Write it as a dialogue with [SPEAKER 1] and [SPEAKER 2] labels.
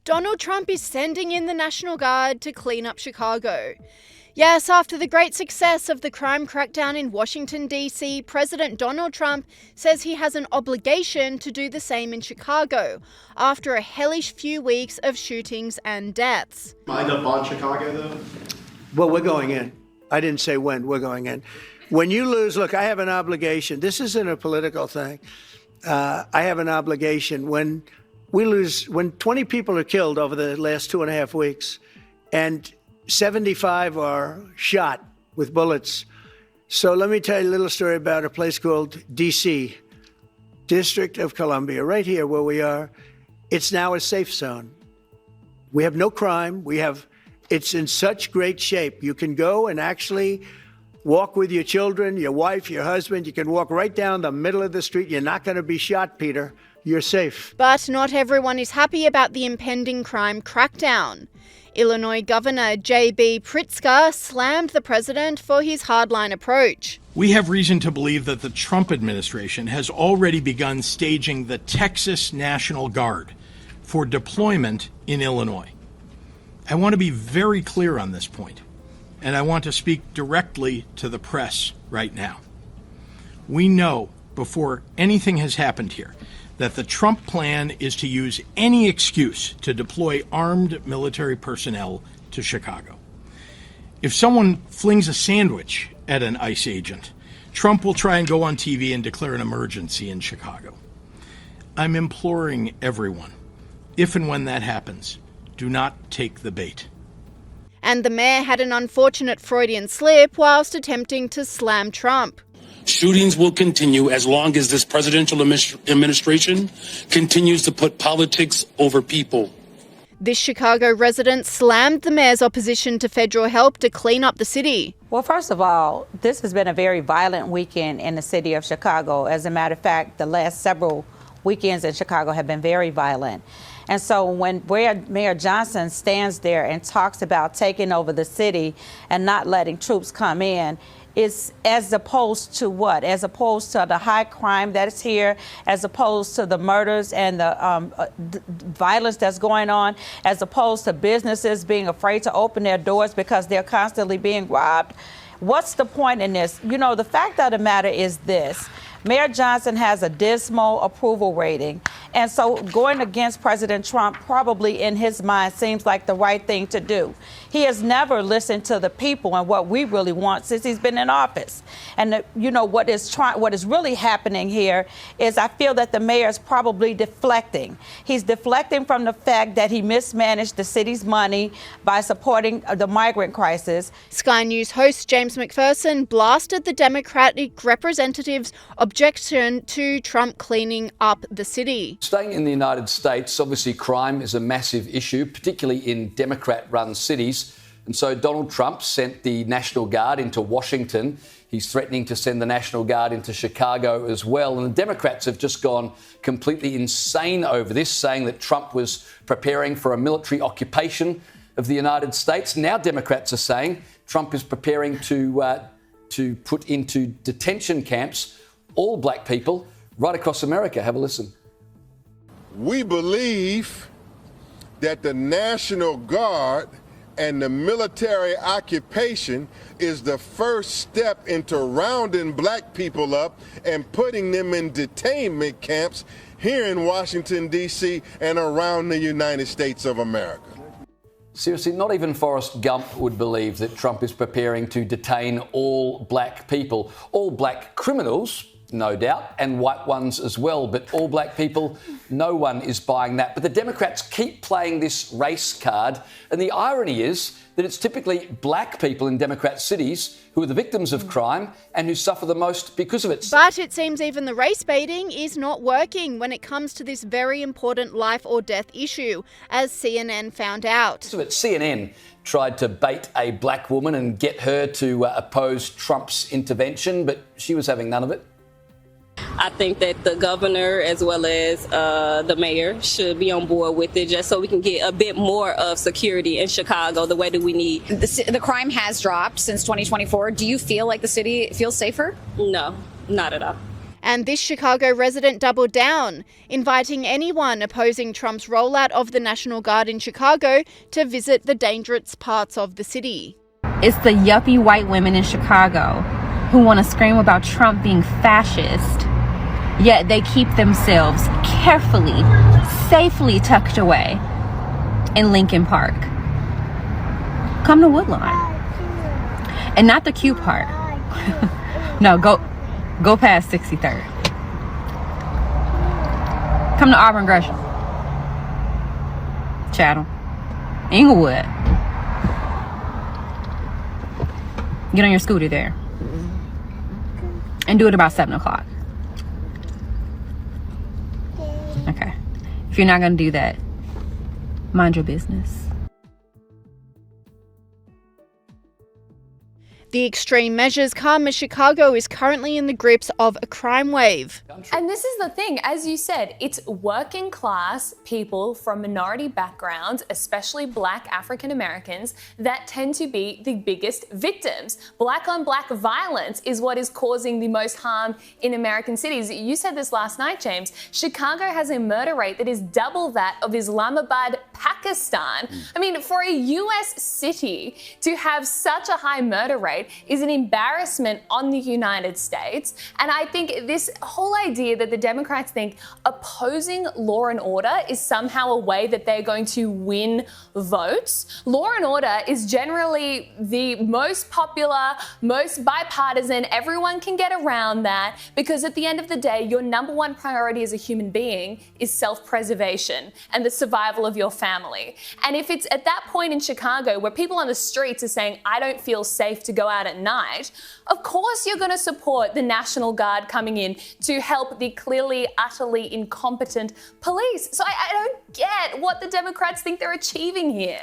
[SPEAKER 1] Donald Trump is sending in the National Guard to clean up Chicago. Yes, after the great success of the crime crackdown in Washington, D.C., President Donald Trump says he has an obligation to do the same in Chicago after a hellish few weeks of shootings and deaths.
[SPEAKER 2] Mind up on Chicago, though?
[SPEAKER 3] Well, we're going in. I didn't say when. We're going in. When you lose, look, I have an obligation. This isn't a political thing. I have an obligation. When we lose, when 20 people are killed over the last 2.5 weeks, and 75 are shot with bullets. So let me tell you a little story about a place called D.C., District of Columbia, right here where we are. It's now a safe zone. We have no crime. It's in such great shape. You can go and actually walk with your children, your wife, your husband. You can walk right down the middle of the street. You're not going to be shot, Peter. You're safe.
[SPEAKER 1] But not everyone is happy about the impending crime crackdown. Illinois Governor J.B. Pritzker slammed the president for his hardline approach.
[SPEAKER 4] We have reason to believe that the Trump administration has already begun staging the Texas National Guard for deployment in Illinois. I want to be very clear on this point, and I want to speak directly to the press right now. We know before anything has happened here that the Trump plan is to use any excuse to deploy armed military personnel to Chicago. If someone flings a sandwich at an ICE agent, Trump will try and go on TV and declare an emergency in Chicago. I'm imploring everyone, if and when that happens, do not take the bait.
[SPEAKER 1] And the mayor had an unfortunate Freudian slip whilst attempting to slam Trump.
[SPEAKER 5] Shootings will continue as long as this presidential administration continues to put politics over people.
[SPEAKER 1] This Chicago resident slammed the mayor's opposition to federal help to clean up the city.
[SPEAKER 6] Well, first of all, this has been a very violent weekend in the city of Chicago. As a matter of fact, the last several weekends in Chicago have been very violent. And so when Mayor Johnson stands there and talks about taking over the city and not letting troops come in, it's as opposed to what? As opposed to the high crime that is here, as opposed to the murders and the violence that's going on, as opposed to businesses being afraid to open their doors because they're constantly being robbed. What's the point in this? You know, the fact of the matter is this. Mayor Johnson has a dismal approval rating. And so going against President Trump probably in his mind seems like the right thing to do. He has never listened to the people and what we really want since he's been in office. And, you know, what is really happening here is I feel that the mayor is probably deflecting. He's deflecting from the fact that he mismanaged the city's money by supporting the migrant crisis.
[SPEAKER 1] Sky News host James McPherson blasted the Democratic representatives' objection to Trump cleaning up the city.
[SPEAKER 7] Staying in the United States, obviously crime is a massive issue, particularly in Democrat-run cities. And so Donald Trump sent the National Guard into Washington. He's threatening to send the National Guard into Chicago as well. And the Democrats have just gone completely insane over this, saying that Trump was preparing for a military occupation of the United States. Now Democrats are saying Trump is preparing to put into detention camps all black people right across America. Have a listen.
[SPEAKER 8] We believe that the National Guard and the military occupation is the first step into rounding black people up and putting them in detainment camps here in Washington, D.C. and around the United States of America.
[SPEAKER 7] Seriously, not even Forrest Gump would believe that Trump is preparing to detain all black people, all black criminals, no doubt, and white ones as well. But all black people, no one is buying that. But the Democrats keep playing this race card. And the irony is that it's typically black people in Democrat cities who are the victims of crime and who suffer the most because of it.
[SPEAKER 1] But it seems even the race baiting is not working when it comes to this very important life or death issue, as CNN found out.
[SPEAKER 7] So CNN tried to bait a black woman and get her to oppose Trump's intervention, but she was having none of it.
[SPEAKER 9] I think that the governor as well as the mayor should be on board with it just so we can get a bit more of security in Chicago the way that we need.
[SPEAKER 10] The crime has dropped since 2024. Do you feel like the city feels safer?
[SPEAKER 9] No, not at all.
[SPEAKER 1] And this Chicago resident doubled down, inviting anyone opposing Trump's rollout of the National Guard in Chicago to visit the dangerous parts of the city.
[SPEAKER 2] It's the yuppie white women in Chicago who want to scream about Trump being fascist, yet they keep themselves carefully, safely tucked away in Lincoln Park. Come to Woodlawn. And not the cute part. No, go past 63rd. Come to Auburn Gresham. Chatham. Inglewood. Get on your scooter there. And do it about 7 o'clock. Okay. If you're not going to do that, mind your business.
[SPEAKER 1] The extreme measures come as Chicago is currently in the grips of a crime wave.
[SPEAKER 10] And this is the thing, as you said, it's working class people from minority backgrounds, especially Black African Americans, that tend to be the biggest victims. Black on black violence is what is causing the most harm in American cities. You said this last night, James. Chicago has a murder rate that is double that of Islamabad, Pakistan. I mean, for a US city to have such a high murder rate is an embarrassment on the United States. And I think this whole idea that the Democrats think opposing law and order is somehow a way that they're going to win votes. Law and order is generally the most popular, most bipartisan. Everyone can get around that because at the end of the day, your number one priority as a human being is self-preservation and the survival of your family. And if it's at that point in Chicago where people on the streets are saying, I don't feel safe to go out at night, of course you're going to support the National Guard coming in to help the clearly, utterly incompetent police. So I don't get what the Democrats think they're achieving here.